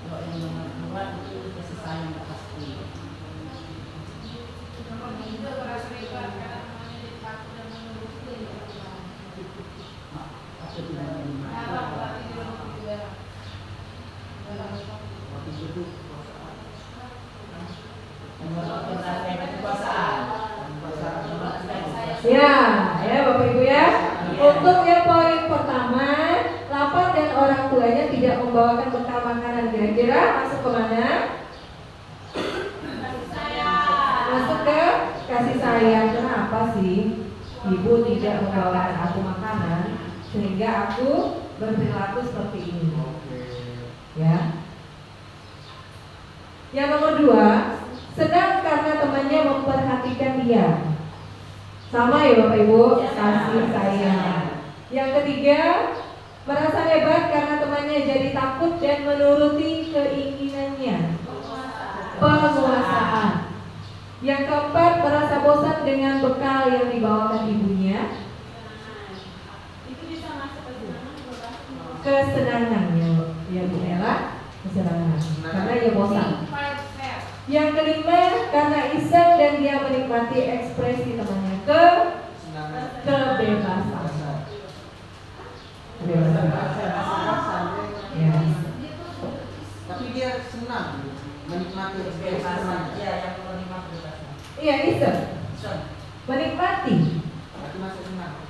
Speaker 6: Kalau yang nomor 2 itu kasih sayang nggak pasti. Itu tidak
Speaker 1: Ya Bapak Ibu ya. Untuk yang poin pertama, lapar dan orang tuanya tidak membawakan bekal makanan, kira-kira masuk ke mana? Masuk ke kasih sayang. Kenapa sih ibu tidak membawakan aku makanan sehingga aku berperilaku seperti ini? Ya. Yang nomor 2, senang karena temannya memperhatikan dia. Sama ya Bapak Ibu, kasih sayang. Yang ketiga, merasa hebat karena temannya jadi takut dan menuruti keinginannya. Penguasaan. Yang keempat, merasa bosan dengan bekal yang dibawakan ibunya,
Speaker 4: Itu bisa masuk ke senangan juga.
Speaker 1: kesenangan ya Bu Ella, kesenangan karena ia bosan. Yang kelima, karena iseng dan dia menikmati ekspresi temannya, kebebasan. Kebebasan. Ya.
Speaker 2: Tapi dia senang menikmati
Speaker 6: Kebebasan, ya yang menerima kebebasan.
Speaker 1: Iya, iseng. Menikmati.
Speaker 2: Tapi masih senang.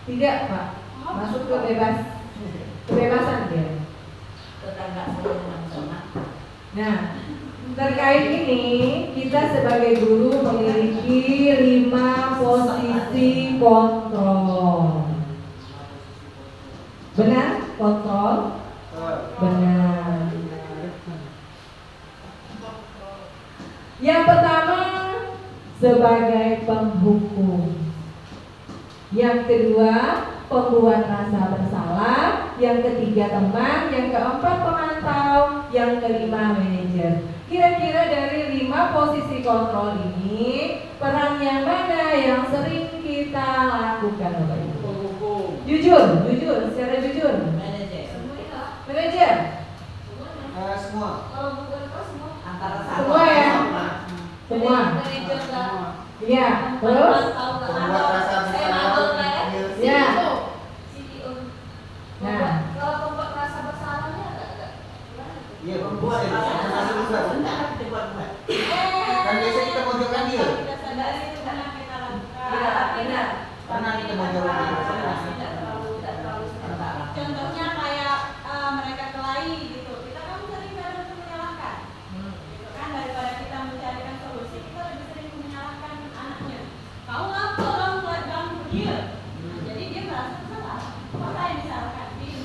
Speaker 1: Tidak, Pak. Masuk kebebasan dia.
Speaker 6: Tetangga saya yang sama.
Speaker 1: Nah, terkait ini kita sebagai guru memiliki 5 posisi kontrol. Benar? Kontrol? Benar. Yang pertama sebagai penghukum. Yang kedua pembuat rasa bersalah. Yang ketiga teman. Yang keempat pemantau. Yang kelima manajer. Kira-kira dari 5 posisi kontrol ini, perannya mana yang sering kita lakukan, Bapak Ibu?
Speaker 2: Penghukum.
Speaker 1: Jujur, secara jujur.
Speaker 6: Manajer.
Speaker 1: Manajer.
Speaker 2: Semua.
Speaker 3: Kalau bukan kau semua.
Speaker 6: Antara
Speaker 1: Semua ya? Semua.
Speaker 3: Manajer lah.
Speaker 1: Iya, terus?
Speaker 2: Pembuat rasa bersalah.
Speaker 1: Ya.
Speaker 3: CEO.
Speaker 1: Nah.
Speaker 3: Kalau pembuat rasa bersalahnya agak
Speaker 2: Iya,
Speaker 6: Membuat
Speaker 2: termasuk juga.
Speaker 6: dibuat-buat.
Speaker 2: Kan biasa kita mojokkan dia.
Speaker 4: Kita sadari itu benar kita lakukan.
Speaker 3: Iya, benar.
Speaker 2: Pernah kita mojokkan dia.
Speaker 3: Tidak terlalu sebentar.
Speaker 4: Contohnya kayak mereka kelahi gitu. Kita kan sering kadang menyalahkan. Gitu kan, daripada kita mencarikan solusi, kita lebih sering menyalahkan anaknya. Kamu ngapa orang buat ganggu dia? Jadi dia merasa salah. Maka yang disalahkan dia.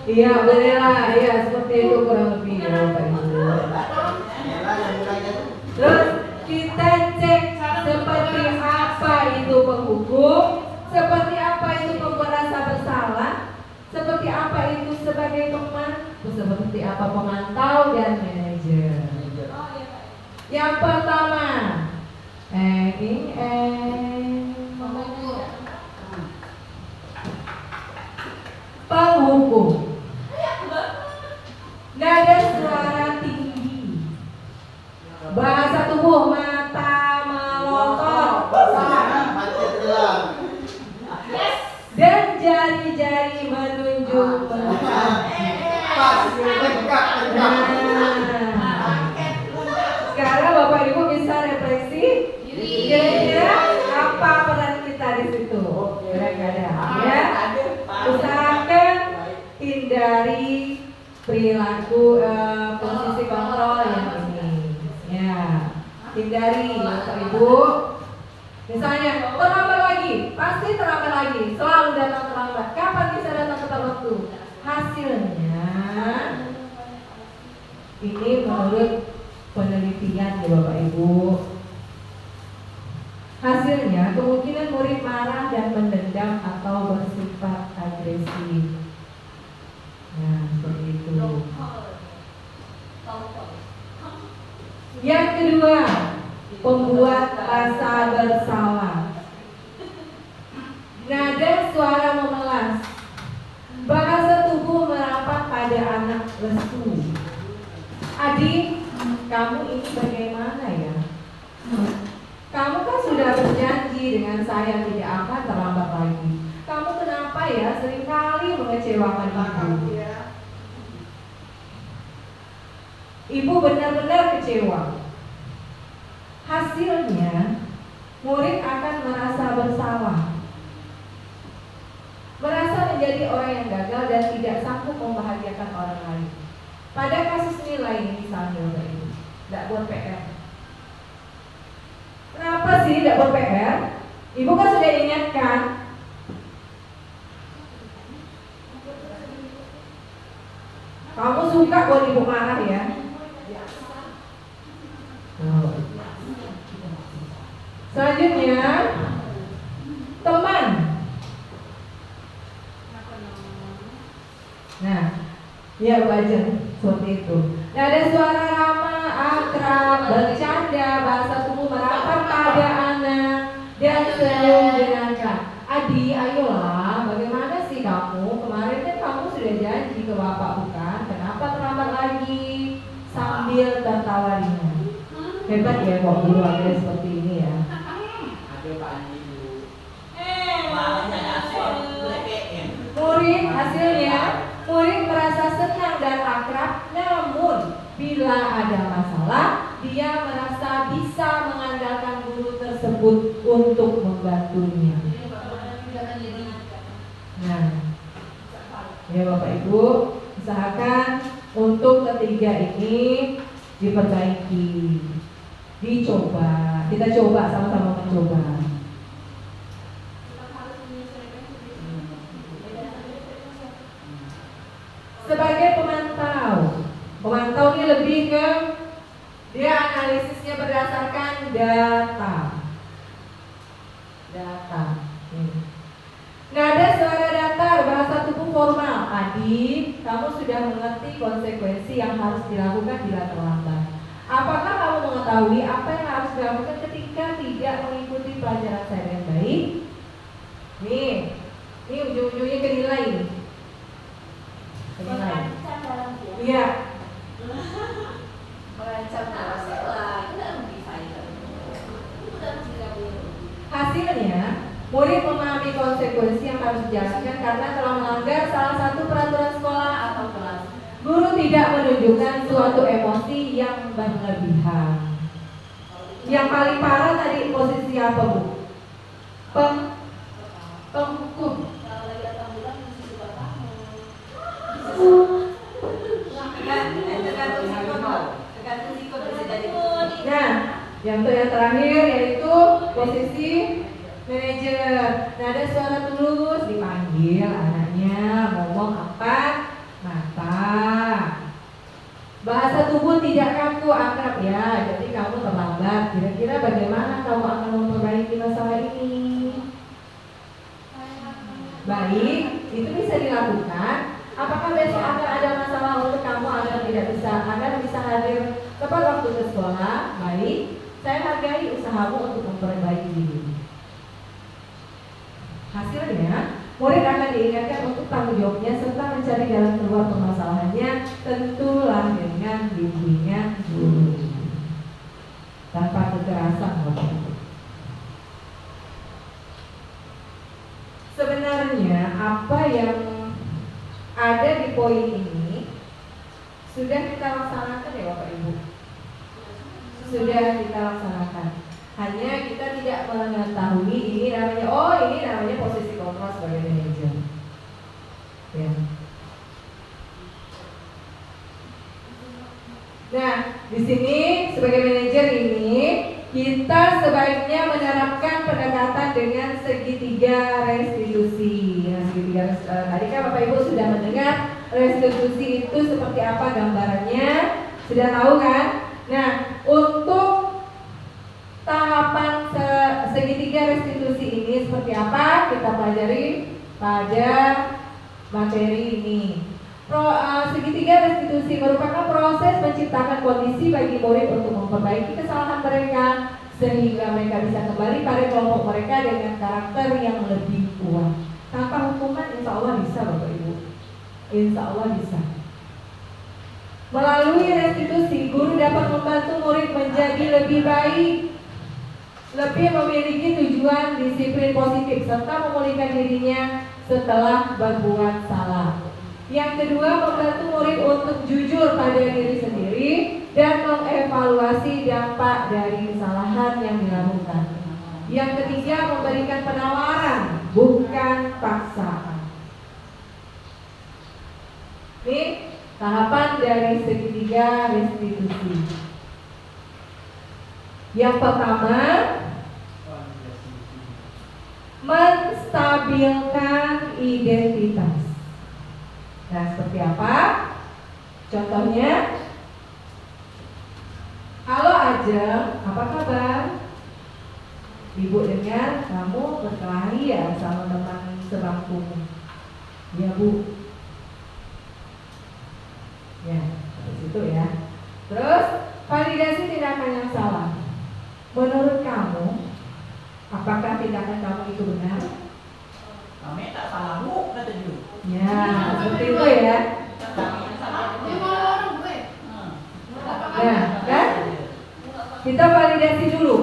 Speaker 1: Iya, benar. Iya, seperti itu kurang lebih ya, Bapak Ibu.
Speaker 2: Ella yang mulainya tuh.
Speaker 1: Terus kita cek seperti apa itu penghukum, seperti apa itu pembuat rasa bersalah, seperti apa itu sebagai teman, seperti apa pemantau dan manajer.
Speaker 4: Oh iya Pak.
Speaker 1: Yang pertama, penghukum. Nada suara tinggi, bahasa tubuh, mata melotot,
Speaker 2: Mati telang.
Speaker 1: dan jari-jari menunjuk
Speaker 2: Pas, tegak.
Speaker 1: Sekarang Bapak Ibu bisa refleksi. Kira-kira apa peran kita di situ? Kira-kira ya. Usahakan hindari perilaku posisi kontrol yang ini. Ya, hindari Bapak Ibu. Misalnya terlambat lagi, pasti terlambat lagi, selalu datang terlambat. Kapan bisa datang tepat waktu? Hasilnya ini menurut penelitian ya Bapak Ibu. Hasilnya kemungkinan murid marah dan mendendam atau bersifat agresif. Nah, seperti itu. Yang kedua, pembuat rasa bersalah. Nada suara memelas. Bahasa tubuh merapat pada anak lesu. Adik, kamu ini bagaimana ya? Kamu kan sudah berjanji dengan saya tidak akan terlambat lagi. Kamu kenapa ya seringkali mengecewakan ibu? Ibu benar-benar kecewa. Hasilnya, murid akan merasa bersalah, merasa menjadi orang yang gagal dan tidak sanggup membahagiakan orang lain. Pada kasus nilai ini misalnya, Bapak Ibu, tidak buat PR. Kenapa sih tidak buat PR? Ibu kan sudah ingatkan. Kamu suka buat ibu marah ya? Oh. Selanjutnya, teman. Nah, ya Bu Ajeng, seperti itu. Nah, ada suara ramah, akrab, bercanda, bahasa tubuh merapat pada anak, dan senyum menyenangkan. Adi, ayolah, bagaimana sih kamu? Kemarin kan kamu sudah janji ke bapak bukan? Kenapa terlambat lagi? Sambil tertawa ringan. Hebat ya kok guru akhirnya seperti ini ya.
Speaker 2: Ada Pak Andi dulu.
Speaker 6: Malah jadi asal BPM.
Speaker 1: Murid hasilnya, murid merasa senang dan akrab. Namun bila ada masalah, dia merasa bisa mengandalkan guru tersebut untuk membantunya. Nah, ya Bapak Ibu, usahakan untuk ketiga ini diperbaiki, dicoba. Kita coba sama-sama mencoba. Sebagai pemantau ini lebih ke dia analisisnya berdasarkan data. Nada suara datar, bahasa tubuh formal. Adi, kamu sudah mengerti konsekuensi yang harus dilakukan bila terlambat. Apakah kamu mengetahui apa yang harus dilakukan ketika tidak mengikuti pelajaran saya dengan baik? Nih ujung-ujungnya ke nilai nih. Kenilai. Iya.
Speaker 3: Merancang masalah, itu dalam desainer. Itu dalam tidak boleh.
Speaker 1: Hasilnya, murid memahami konsekuensi yang harus dijalankan karena telah melanggar salah satu peraturan sekolah atau kelas. Guru tidak menunjukkan suatu emosi yang berlebihan. Yang paling parah tadi posisi apa, Bu? Penghukum.
Speaker 3: Kalau lagi datang bulan mesti suka kamu.
Speaker 5: Tergantung sikap bisa jadi.
Speaker 1: Nah, yang terakhir yaitu posisi manajer. Nada suara tulus, dipanggil anaknya ngomong apa? Mata. Bahasa tubuh tidak kaku, akrab ya. Jadi kamu terlambat. Kira-kira bagaimana kamu akan memperbaiki masalah ini? Baik, itu bisa dilakukan. Apakah besok akan ada masalah untuk kamu agar bisa hadir tepat waktu ke sekolah? Baik, saya hargai usahamu untuk memperbaiki diri. Hasilnya, murid akan diingatkan untuk tanggung jawabnya serta mencari jalan keluar permasalahannya, tentulah dengan bimbingan guru tanpa kekerasan. Sebenarnya apa yang ada di poin ini sudah kita laksanakan ya Bapak Ibu. Sudah kita laksanakan. Hanya kita tidak mengetahui ini namanya posisi kontrol sebagai manajer. Ya. Nah, di sini sebagai manajer ini kita sebaiknya menerapkan pendekatan dengan segitiga restitusi. Nah, tadi kan Bapak Ibu sudah mendengar restitusi itu seperti apa gambarannya, sudah tahu kan? Nah, untuk tahapan segitiga restitusi ini seperti apa kita pelajari pada materi ini. Segitiga restitusi merupakan proses menciptakan kondisi bagi murid untuk memperbaiki kesalahan mereka sehingga mereka bisa kembali pada kelompok mereka dengan karakter yang lebih kuat. Tanpa hukuman insya Allah bisa Bapak Ibu. Insya Allah bisa. Melalui restitusi, guru dapat membantu murid menjadi lebih baik, lebih memiliki tujuan disiplin positif serta memulihkan dirinya setelah berbuat salah. Yang kedua, membantu murid untuk jujur pada diri sendiri dan mengevaluasi dampak dari kesalahan yang dilakukan. Yang ketiga, memberikan penawaran, bukan paksaan. Ini tahapan dari segitiga restitusi. Yang pertama, menstabilkan identitas. Nah, seperti apa? Contohnya, halo Ajeng, apa kabar? Ibu dengar kamu berkelahi ya sama teman sebangkumu. Ya Bu. Ya, dari situ ya. Terus, validasi tindakan yang salah. Menurut kamu, apakah itu benar?
Speaker 6: Kami tak salah bu, kata dia.
Speaker 1: Ya, seperti itu ya. Nah, kan? Kita validasi dulu.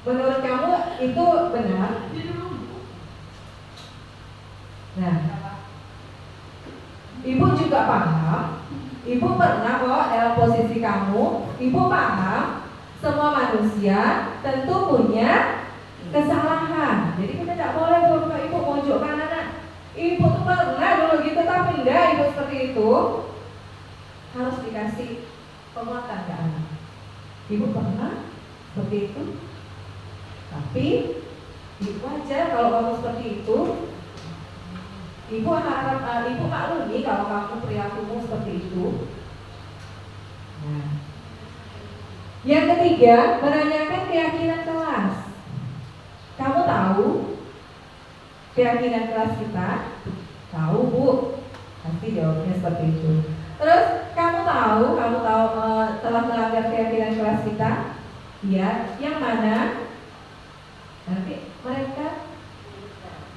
Speaker 1: Menurut kamu itu benar? Nah, ibu juga paham. Ibu pernah kok dalam posisi kamu. Ibu paham semua manusia tentu punya kesalahan. Jadi kita tidak boleh berbuat ibu mojokkan anak. Ibu tuh pernah dulu gitu, tapi enggak ibu seperti itu. Harus dikasih penguatan ke anak. Ibu pernah seperti itu, tapi ibu wajar kalau kamu seperti itu. Ibu harap ibu maklumi kalau kamu perilakumu seperti itu. Nah, yang ketiga, menanyakan keyakinan kelas. Kamu tahu keyakinan kelas kita? Tahu bu, pasti jawabnya seperti itu. Terus kamu tahu telah melanggar keyakinan kelas kita? Ya, yang mana? Nanti mereka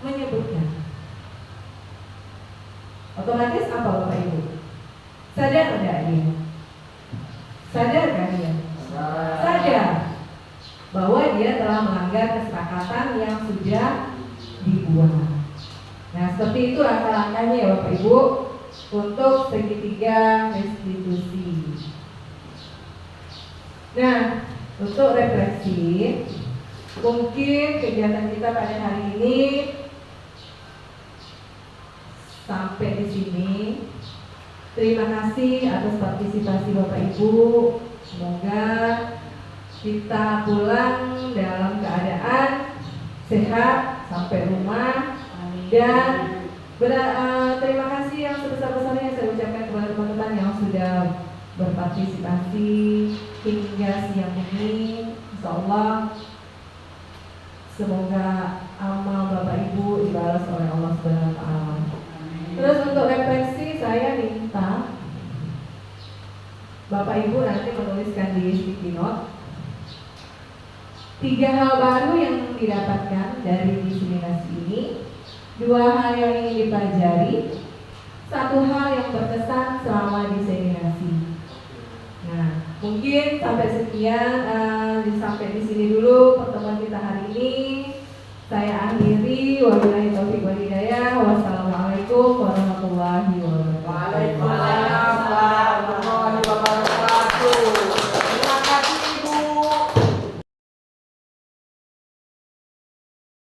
Speaker 1: menyebutkan. Otomatis apa Bapak Ibu? Sadar tidak dia? Sadar kan dia? Sadar bahwa dia telah melanggar kesepakatan yang sudah dibuat. Nah, seperti itu langkah-langkahnya ya Bapak Ibu untuk segitiga restitusi. Nah, untuk refleksi, mungkin kegiatan kita pada hari ini sampai di sini. Terima kasih atas partisipasi Bapak Ibu. Semoga kita pulang dalam keadaan sehat sampai rumah. Dan terima kasih yang sebesar-besarnya saya ucapkan kepada teman-teman yang sudah berpartisipasi hingga siang ini. Insyaallah semoga amal Bapak Ibu dibalas oleh Allah Subhanahu wa taala. Terus untuk refleksi saya minta Bapak Ibu nanti menuliskan di sticky note 3 hal baru yang didapatkan dari diseminasi ini, 2 hal yang ingin dipelajari, 1 hal yang berkesan selama diseminasi. Nah, mungkin sampai sekian, sampai di sini dulu pertemuan kita hari ini. Saya akhiri, wabillahi